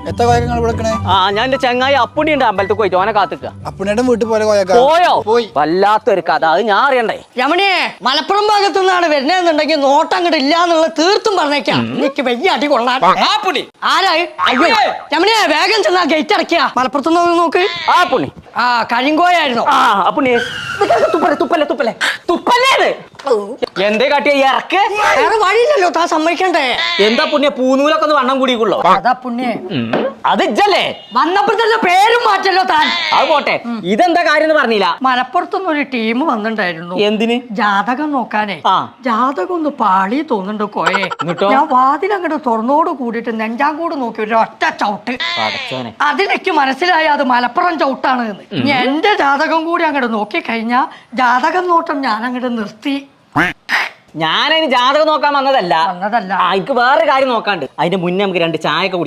എത്ര കോയങ്ങൾ വിളിക്കണേ? ഞാൻ എന്റെ ചങ്ങായി അപ്പുണ്ണി ഉണ്ട് അമ്പലത്തിൽ പോയിട്ട് ഓനെ കാത്തിക്ക. അപ്പുണ്ണിയുടെ വീട്ടിൽ പോലെ പോയോ? പോയി. വല്ലാത്തൊരു കഥ, അത് ഞാൻ അറിയണ്ടേ. രമണിയെ മലപ്പുറം ഭാഗത്തു നിന്നാണ് വരുന്നതെന്നുണ്ടെങ്കിൽ നോട്ടം അങ്ങോട്ട് ഇല്ല എന്നുള്ളത് തീർത്തും പറഞ്ഞേക്കാം. എനിക്ക് വലിയ അടി കൊള്ളാൻ. ആരായി? അയ്യോ രമണിയെ വേഗം ചെന്നാ ഗേറ്റ് അടയ്ക്കുക. മലപ്പുറത്തുനിന്ന് നോക്ക്. പുണ്ണി കരിങ്കോയായിരുന്നു. അപ്പുണ്ണി തുപ്പല്ലേ എന്തേ കാട്ടിയ ഇറക്ക്? വേറെ വഴിയില്ലല്ലോ, താൻ സമ്മതിക്കണ്ടേ? എന്താ പുണ്യ പൂനൂലൊക്കെ ഒന്ന് വണ്ണം കൂടിക്കുള്ളോ? അതാ പുണ്യെ അത് ഇജ്ജല്ലേ വന്നപ്പോഴത്തെ പേരും മാറ്റല്ലോ താൻ. അത് പോട്ടെ, ഇതെന്താ കാര്യം പറഞ്ഞില്ല. മലപ്പുറത്തുനിന്ന് ഒരു ടീം വന്നിട്ടുണ്ടായിരുന്നു. എന്തിന്? ജാതകം നോക്കാനേ. ജാതകം ഒന്ന് പാളി തോന്നുന്നുണ്ട് കോയെ. എന്നിട്ടോ ഞാൻ വാതിൽ അങ്ങോട്ട് തുറന്നോട് കൂടിയിട്ട് നെഞ്ചാങ്കോട് നോക്കി ഒരു ഒറ്റ ചവിട്ട്. അതിലേക്ക് മനസ്സിലായി അത് മലപ്പുറം ചവിട്ടാണ് എന്ന്. എന്റെ ജാതകം കൂടി അങ്ങോട്ട് നോക്കി കഴിഞ്ഞാ ജാതകം നോട്ടം ഞാൻ അങ്ങോട്ട് നിർത്തി. ഞാനതിന് ജാതകം നോക്കാൻ വന്നതല്ല. വന്നതല്ല. എനിക്ക് വേറെ കാര്യം നോക്കാണ്ട്. അതിന്റെ മുന്നേ നമുക്ക് 2 ചായ ഒക്കെ